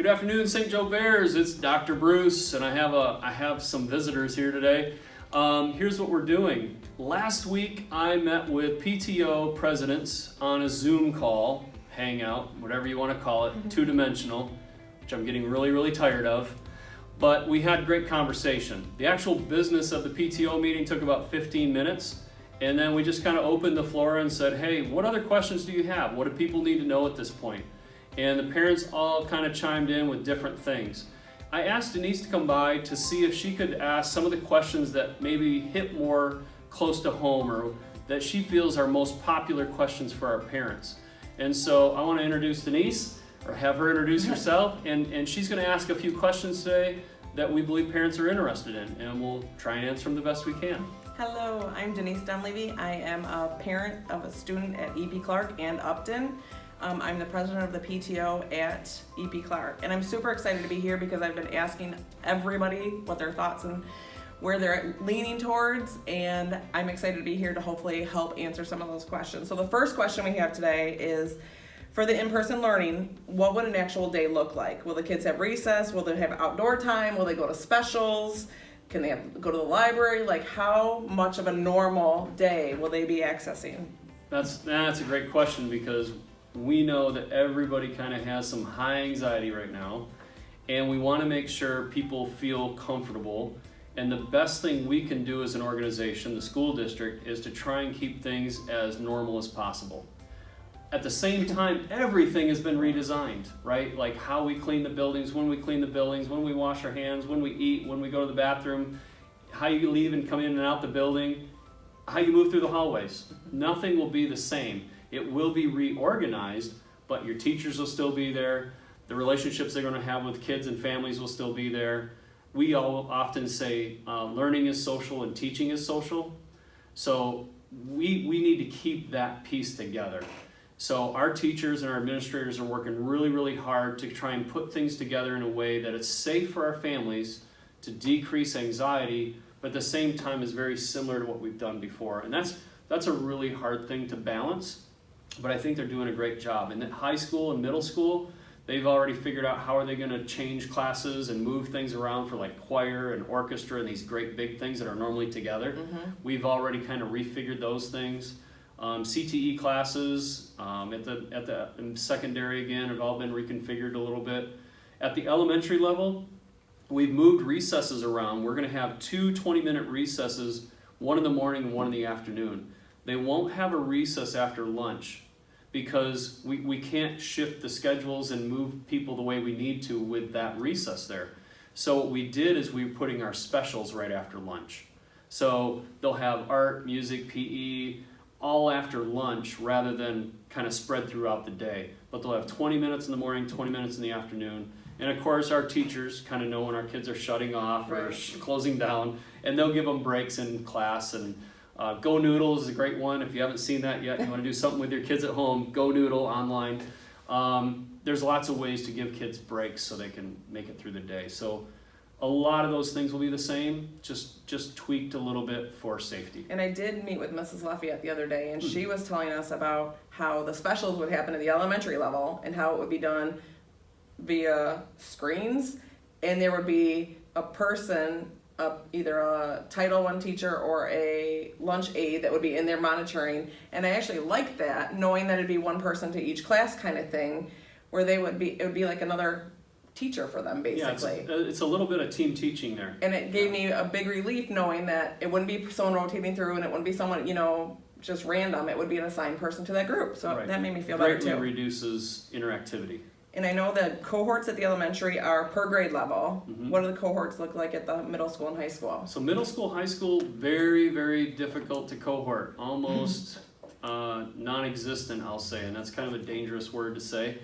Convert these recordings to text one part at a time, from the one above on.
Good afternoon, St. Joe Bears. It's Dr. Bruce, and I have some visitors here today. Here's what we're doing. Last week, I met with PTO presidents on a Zoom call, hangout, whatever you want to call it, two-dimensional, which I'm getting really, really tired of. But we had great conversation. The actual business of the PTO meeting took about 15 minutes, and then we just kind of opened the floor and said, hey, what other questions do you have? What do people need to know at this point? And the parents all kind of chimed in with different things. I asked Denise to come by to see if she could ask some of the questions that maybe hit more close to home or that she feels are most popular questions for our parents. And so I want to introduce Denise, or have her introduce herself, and she's going to ask a few questions today that we believe parents are interested in, and we'll try and answer them the best we can. Hello, I'm Denise Dunleavy. I am a parent of a student at E.P. Clark and Upton. I'm the president of the PTO at E.P. Clark, and I'm super excited to be here because I've been asking everybody what their thoughts and where they're leaning towards, and I'm excited to be here to hopefully help answer some of those questions. So the first question we have today is, for the in-person learning, what would an actual day look like? Will the kids have recess? Will they have outdoor time? Will they go to specials? Can they go to the library? Like, how much of a normal day will they be accessing? That's a great question, because we know that everybody kind of has some high anxiety right now, and we want to make sure people feel comfortable. And the best thing we can do as an organization, the school district, is to try and keep things as normal as possible. At the same time, everything has been redesigned, right? Like how we clean the buildings, when we clean the buildings, when we wash our hands, when we eat, when we go to the bathroom, how you leave and come in and out the building, how you move through the hallways. Nothing will be the same. It will be reorganized, but your teachers will still be there. The relationships they're going to have with kids and families will still be there. We all often say learning is social and teaching is social. So we need to keep that piece together. So our teachers and our administrators are working really, really hard to try and put things together in a way that it's safe for our families to decrease anxiety, but at the same time is very similar to what we've done before. And that's a really hard thing to balance, but I think they're doing a great job. In high school and middle school, they've already figured out how are they going to change classes and move things around for like choir and orchestra and these great big things that are normally together. We've already kind of refigured those things. CTE classes at the secondary again have all been reconfigured a little bit. At the elementary level, we've moved recesses around. We're going to have two 20-minute recesses, one in the morning and one in the afternoon. They won't have a recess after lunch because we can't shift the schedules and move people the way we need to with that recess there. So what we did is we were putting our specials right after lunch. So they'll have art, music, PE, all after lunch rather than kind of spread throughout the day. But they'll have 20 minutes in the morning, 20 minutes in the afternoon. And of course, our teachers kind of know when our kids are shutting off or closing down, and they'll give them breaks in class. And Go Noodle is a great one. If you haven't seen that yet, you want to do something with your kids at home, Go Noodle online. There's lots of ways to give kids breaks so they can make it through the day. So a lot of those things will be the same, just tweaked a little bit for safety. And I did meet with Mrs. Lafayette the other day, and she was telling us about how the specials would happen at the elementary level and how it would be done via screens, and there would be a person, either a Title I teacher or a lunch aide that would be in there monitoring. And I actually liked that, knowing that it'd be one person to each class kind of thing, where it would be like another teacher for them, basically. Yeah, it's a little bit of team teaching there. And it gave me a big relief knowing that it wouldn't be someone rotating through, and it wouldn't be someone, just random. It would be an assigned person to that group. So that made me feel better too. Greatly reduces interactivity. And I know that cohorts at the elementary are per grade level. What do the cohorts look like at the middle school and high school? So middle school, high school, very, very difficult to cohort. Almost non-existent, I'll say. And that's kind of a dangerous word to say.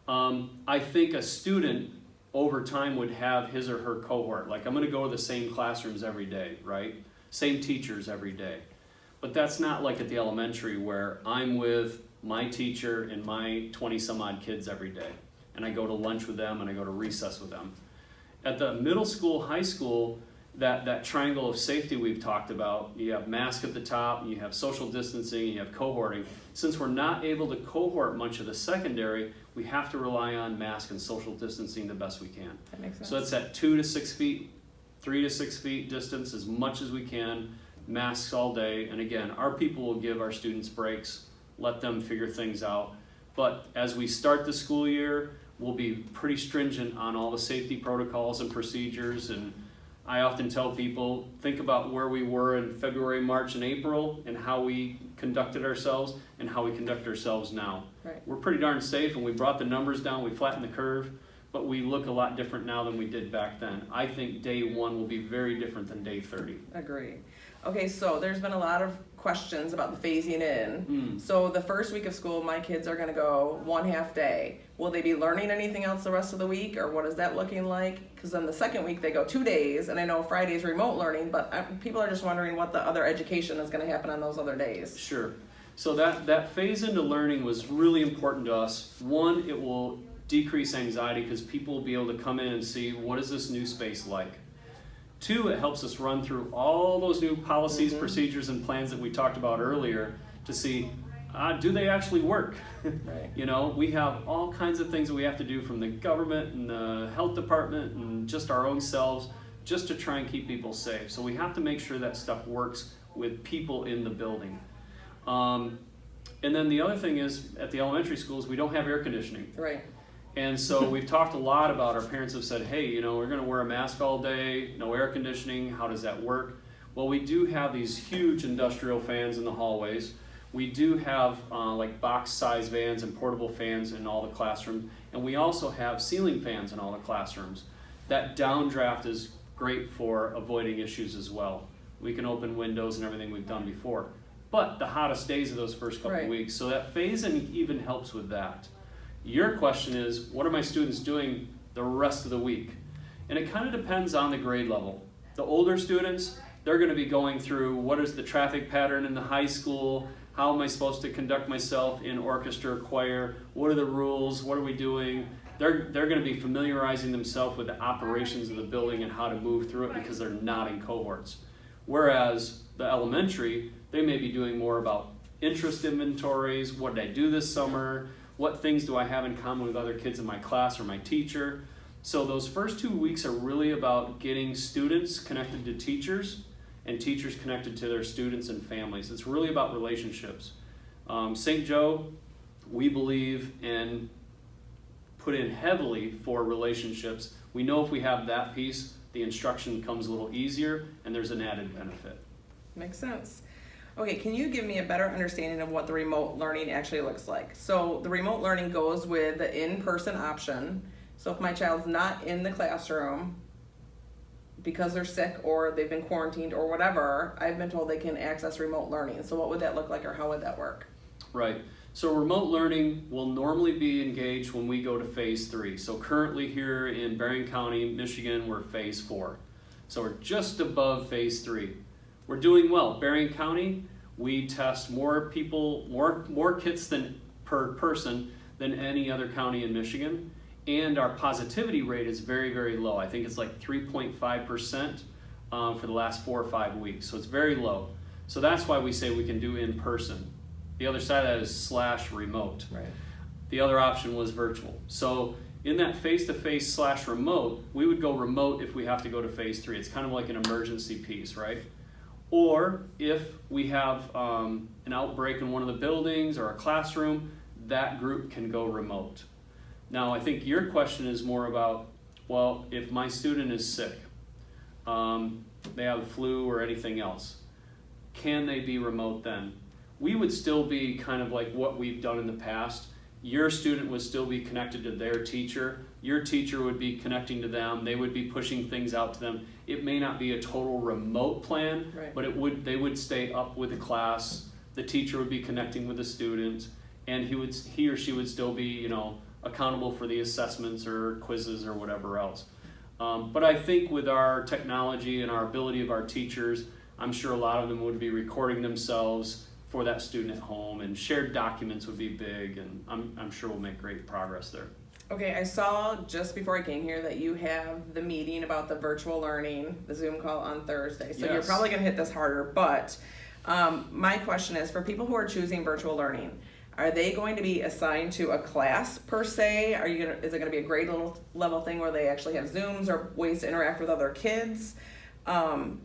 I think a student over time would have his or her cohort. Like, I'm going to go to the same classrooms every day, right? Same teachers every day. But that's not like at the elementary where I'm with my teacher and my 20 some odd kids every day. And I go to lunch with them and I go to recess with them. At the middle school, high school, that triangle of safety we've talked about. You have mask at the top, you have social distancing, you have cohorting. Since we're not able to cohort much of the secondary, we have to rely on mask and social distancing the best we can. That makes sense. So it's at 2 to 6 feet, 3 to 6 feet distance as much as we can, masks all day. And again, our people will give our students breaks, let them figure things out. But as we start the school year, we'll be pretty stringent on all the safety protocols and procedures. And I often tell people, think about where we were in February, March, and April, and how we conducted ourselves and how we conduct ourselves now. Right. We're pretty darn safe, and we brought the numbers down, we flattened the curve, but we look a lot different now than we did back then. I think day 1 will be very different than day 30. Agree. Okay, so there's been a lot of questions about the phasing in. So the first week of school, my kids are gonna go 1/2 day. Will they be learning anything else the rest of the week, or what is that looking like? Because then the second week they go 2 days, and I know Friday's remote learning, but people are just wondering what the other education is gonna happen on those other days. Sure. So that phase into learning was really important to us. One, it will decrease anxiety because people will be able to come in and see, what is this new space like? 2, it helps us run through all those new policies, procedures, and plans that we talked about earlier to see, do they actually work? Right. You know, we have all kinds of things that we have to do from the government and the health department and just our own selves just to try and keep people safe. So we have to make sure that stuff works with people in the building. And then the other thing is, at the elementary schools, we don't have air conditioning. Right. And so we've talked a lot about, our parents have said, hey, you know, we're gonna wear a mask all day, no air conditioning, how does that work? Well, we do have these huge industrial fans in the hallways. We do have like box size fans and portable fans in all the classrooms. And we also have ceiling fans in all the classrooms. That downdraft is great for avoiding issues as well. We can open windows and everything we've done before. But the hottest days of those first couple of weeks, so that phasing even helps with that. Your question is, what are my students doing the rest of the week? And it kind of depends on the grade level. The older students, they're going to be going through, what is the traffic pattern in the high school? How am I supposed to conduct myself in orchestra, choir? What are the rules? What are we doing? They're going to be familiarizing themselves with the operations of the building and how to move through it because they're not in cohorts. Whereas the elementary, they may be doing more about interest inventories. What did I do this summer? What things do I have in common with other kids in my class or my teacher? So those first 2 weeks are really about getting students connected to teachers and teachers connected to their students and families. It's really about relationships. St. Joe, we believe and put in heavily for relationships. We know if we have that piece, the instruction comes a little easier and there's an added benefit. Makes sense. Okay, can you give me a better understanding of what the remote learning actually looks like? So the remote learning goes with the in-person option. So if my child's not in the classroom because they're sick or they've been quarantined or whatever, I've been told they can access remote learning. So what would that look like, or how would that work? Right. So remote learning will normally be engaged when we go to phase 3. So currently here in Berrien County, Michigan, we're phase 4. So we're just above phase 3. We're doing well. Berrien County, we test more people, more kits than per person than any other county in Michigan, and our positivity rate is very, very low. I think it's like 3.5% for the last 4 or 5 weeks, so it's very low. So that's why we say we can do in person. The other side of that is /remote. Right. The other option was virtual. So in that face-to-face /remote, we would go remote if we have to go to phase 3. It's kind of like an emergency piece, right? Or if we have an outbreak in one of the buildings or a classroom, that group can go remote. Now, I think your question is more about, well, if my student is sick, they have the flu or anything else, can they be remote then? We would still be kind of like what we've done in the past. Your student would still be connected to their teacher. Your teacher would be connecting to them. They would be pushing things out to them. It may not be a total remote plan, Right. but they would stay up with the class. The teacher would be connecting with the student, and he or she would still be, accountable for the assessments or quizzes or whatever else. But I think with our technology and our ability of our teachers, I'm sure a lot of them would be recording themselves for that student at home, and shared documents would be big, and I'm sure we'll make great progress there. Okay, I saw just before I came here that you have the meeting about the virtual learning, the Zoom call on Thursday. So you're Yes. probably going to hit this harder, but my question is for people who are choosing virtual learning, are they going to be assigned to a class per se? Is it going to be a grade level thing where they actually have Zooms or ways to interact with other kids? And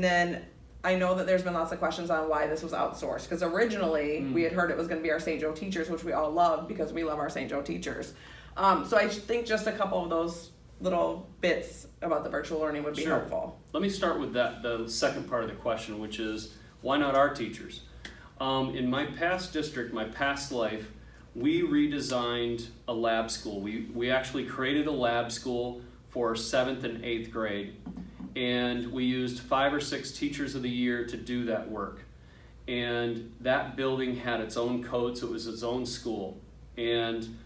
then I know that there's been lots of questions on why this was outsourced, because originally we had heard it was going to be our St. Joe teachers, which we all love because we love our St. Joe teachers. So I think just a couple of those little bits about the virtual learning would be Sure. helpful. Let me start with the second part of the question, which is why not our teachers? In my past district, my past life, we redesigned a lab school. We actually created a lab school for 7th and 8th grade, and we used 5 or 6 teachers of the year to do that work. And that building had its own code, so it was its own school. And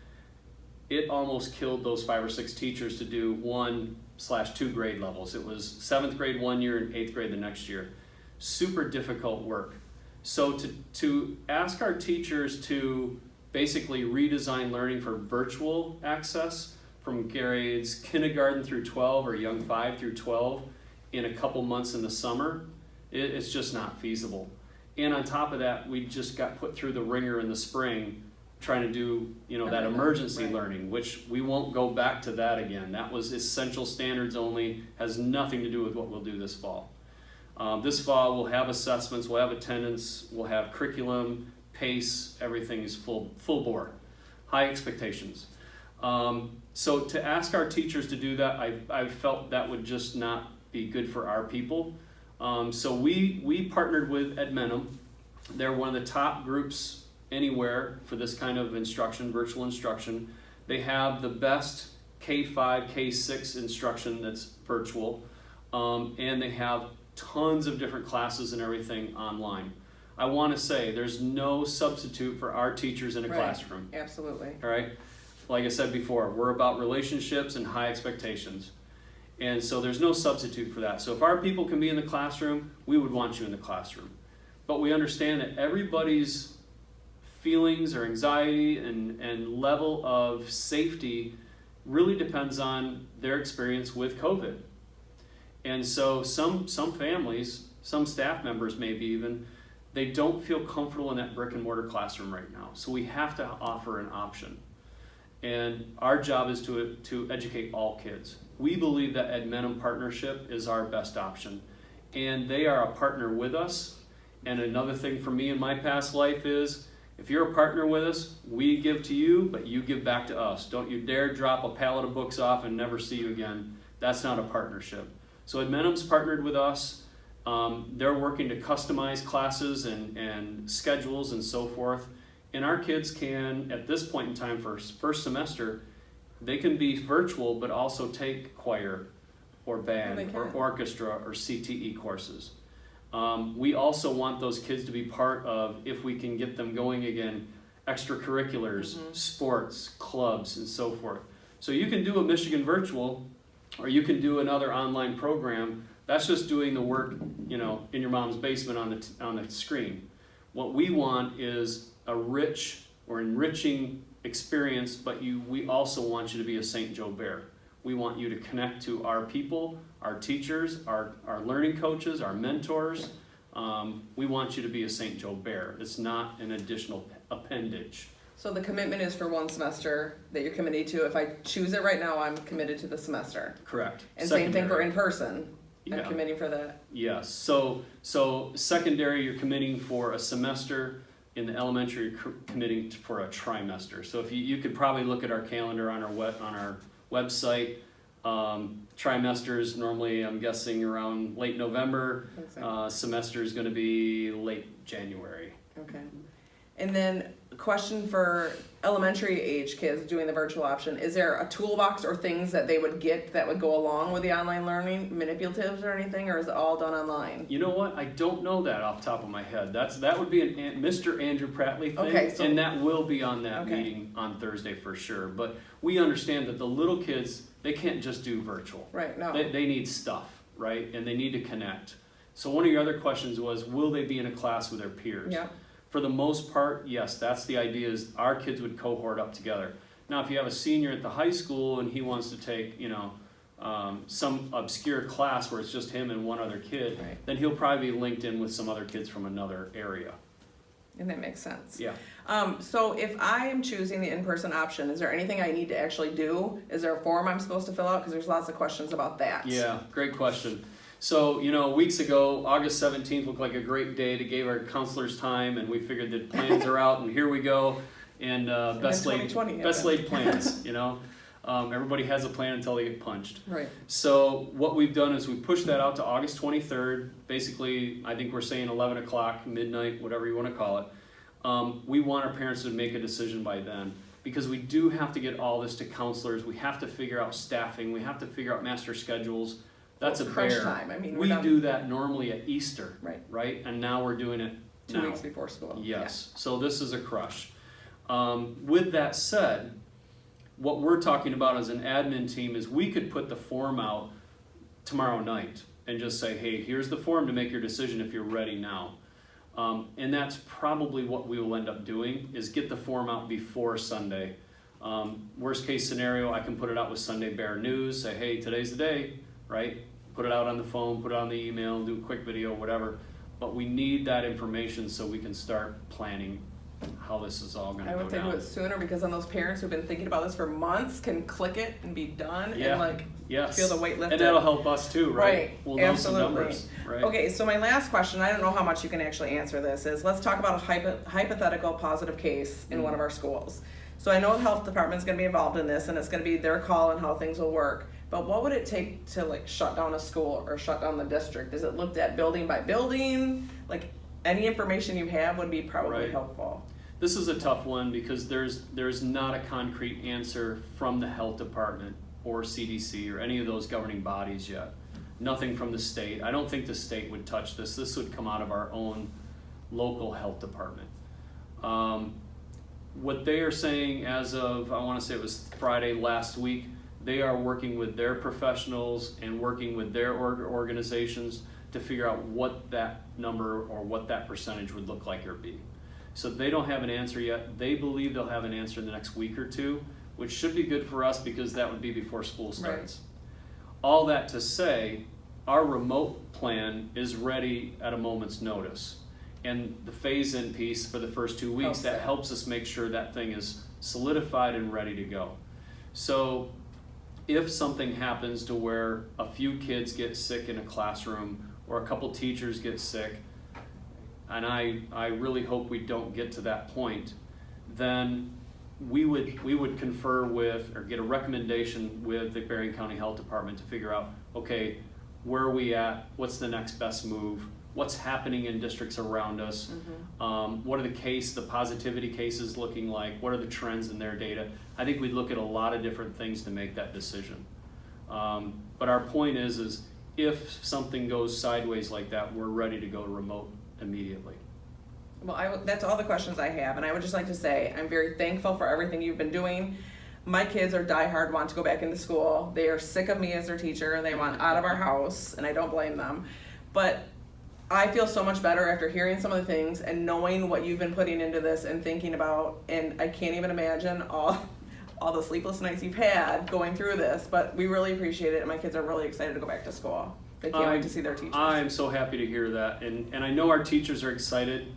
it almost killed those 5 or 6 teachers to do 1/2 grade levels. It was 7th grade one year and 8th grade the next year. Super difficult work. So to ask our teachers to basically redesign learning for virtual access from grades kindergarten through 12 or young 5 through 12 in a couple months in the summer, it's just not feasible. And on top of that, we just got put through the ringer in the spring trying to do, that emergency Right. learning, which we won't go back to that again. That was essential standards only, has nothing to do with what we'll do this fall. This fall we'll have assessments, we'll have attendance, we'll have curriculum, pace, everything is full bore, high expectations. So to ask our teachers to do that, I felt that would just not be good for our people. So we partnered with Edmentum. They're one of the top groups anywhere for this kind of instruction, virtual instruction. They have the best K5, K6 instruction that's virtual, and they have tons of different classes and everything online. I want to say there's no substitute for our teachers in a Right. classroom. Absolutely. All right? Like I said before, we're about relationships and high expectations. And so there's no substitute for that. So if our people can be in the classroom, we would want you in the classroom. But we understand that everybody's feelings or anxiety and level of safety really depends on their experience with COVID. And so some families, some staff members maybe even, they don't feel comfortable in that brick and mortar classroom right now. So we have to offer an option. And our job is to educate all kids. We believe that Edmentum partnership is our best option. And they are a partner with us. And another thing for me in my past life is, if you're a partner with us, we give to you, but you give back to us. Don't you dare drop a pallet of books off and never see you again. That's not a partnership. So Edmentum's partnered with us. They're working to customize classes and schedules and so forth. And our kids can, at this point in time for first semester, they can be virtual but also take choir or band or orchestra or CTE courses. We also want those kids to be part of, if we can get them going again, extracurriculars, sports, clubs, and so forth. So you can do a Michigan virtual, or you can do another online program. That's just doing the work, in your mom's basement on the screen. What we want is a rich or enriching experience, but we also want you to be a St. Joe Bear. We want you to connect to our people, our teachers, our learning coaches, our mentors. We want you to be a St. Joe Bear. It's not an additional appendage. So the commitment is for one semester that you're committed to. If I choose it right now, I'm committed to the semester. Correct. And same thing for in-person. I'm Yeah. committing for that. Yes. So secondary, you're committing for a semester. In the elementary, you're committing for a trimester. So if you could probably look at our calendar on our website. Trimesters normally, I'm guessing, around late November. Semester is going to be late January. Okay. And then a question for elementary age kids doing the virtual option. Is there a toolbox or things that they would get that would go along with the online learning, manipulatives or anything, or is it all done online? You know what? I don't know that off the top of my head. That would be an Mr. Andrew Prattley thing, Okay, so, and that will be on that Okay. meeting on Thursday for sure. But we understand that the little kids, they can't just do virtual. Right, no. They need stuff, right? And they need to connect. So one of your other questions was, will they be in a class with their peers? Yeah. For the most part, yes, that's the idea, is our kids would cohort up together. Now, if you have a senior at the high school and he wants to take, some obscure class where it's just him and one other kid, Right. then he'll probably be linked in with some other kids from another area. And that makes sense. Yeah. So if I am choosing the in-person option, is there anything I need to actually do? Is there a form I'm supposed to fill out? Because there's lots of questions about that. Yeah, great question. So, weeks ago, August 17th looked like a great day to give our counselors time, and we figured that plans are out, and here we go. And best laid plans, Everybody has a plan until they get punched. Right. So what we've done is we pushed that out to August 23rd. Basically, I think we're saying 11 o'clock, midnight, whatever you want to call it. We want our parents to make a decision by then, because we do have to get all this to counselors. We have to figure out staffing. We have to figure out master schedules. That's a crunch bear. time. I mean, we do that normally at Easter, right? And now we're doing it 2 weeks before school. Yes. Yeah. So this is a crush. With that said, what we're talking about as an admin team is we could put the form out tomorrow night and just say, hey, here's the form to make your decision if you're ready now. And that's probably what we will end up doing, is get the form out before Sunday. Worst case scenario, I can put it out with Sunday Bear News, say, hey, today's the day, right? Put it out on the phone, put it on the email, do a quick video, whatever. But we need that information so we can start planning how this is all going to go down. I would say do it sooner, because then those parents who've been thinking about this for months can click it and be done and feel the weight lifted. And that'll help us too, right? We'll know some numbers, right? Okay, so my last question, I don't know how much you can actually answer this, is let's talk about a hypothetical positive case in one of our schools. So I know the health department's going to be involved in this, and it's going to be their call on how things will work. But what would it take to shut down a school or shut down the district? Is it looked at building by building? Any information you have would be probably helpful. This is a tough one because there's not a concrete answer from the health department or CDC or any of those governing bodies yet. Nothing from the state. I don't think the state would touch this. This would come out of our own local health department. What they are saying as of, I want to say it was Friday last week, they are working with their professionals and working with their organizations to figure out what that number or what that percentage would look like or be. So they don't have an answer yet. They believe they'll have an answer in the next week or two, which should be good for us because that would be before school starts. Right. All that to say, our remote plan is ready at a moment's notice. And the phase-in piece for the first 2 weeks, that helps us make sure that thing is solidified and ready to go. So if something happens to where a few kids get sick in a classroom or a couple teachers get sick, and I really hope we don't get to that point, then we would confer with or get a recommendation with the Berrien County Health Department to figure out, okay, where are we at? What's the next best move? What's happening in districts around us? What are the positivity cases looking like? What are the trends in their data? I think we'd look at a lot of different things to make that decision. But our point is if something goes sideways like that, we're ready to go remote immediately. Well, that's all the questions I have, and I would just like to say I'm very thankful for everything you've been doing. My kids are diehard, want to go back into school. They are sick of me as their teacher, and they want out of our house, and I don't blame them. But I feel so much better after hearing some of the things and knowing what you've been putting into this and thinking about, and I can't even imagine all the sleepless nights you've had going through this, but we really appreciate it, and my kids are really excited to go back to school. They can't wait to see their teachers. I'm so happy to hear that, and I know our teachers are excited.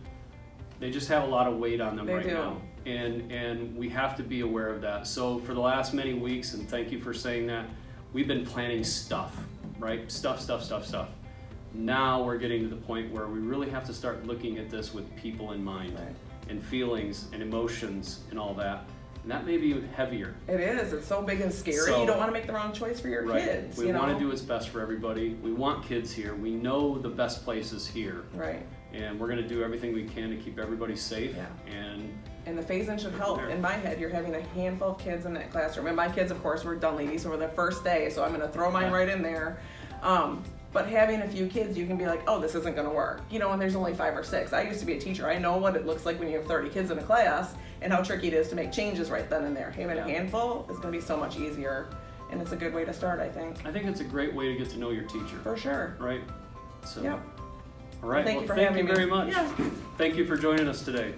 They just have a lot of weight on them now, and we have to be aware of that. So for the last many weeks, and thank you for saying that, we've been planning stuff, right? Stuff. Now we're getting to the point where we really have to start looking at this with people in mind, and feelings and emotions and all that. And that may be heavier. It is. It's so big and scary. You don't want to make the wrong choice for your kids. We want to do what's best for everybody. We want kids here. We know the best place is here. Right. And we're going to do everything we can to keep everybody safe. Yeah. And the phase-in should help. In my head, you're having a handful of kids in that classroom. And my kids, of course, were Dunleavy, so we're the first day, so I'm going to throw mine right in there. But having a few kids, you can be like, oh, this isn't going to work. And there's only 5 or 6. I used to be a teacher. I know what it looks like when you have 30 kids in a class and how tricky it is to make changes right then and there. Having a handful is going to be so much easier, and it's a good way to start, I think. I think it's a great way to get to know your teacher. For sure. Right? So. Yep. All right. Thank you very much. Yeah. Thank you for joining us today.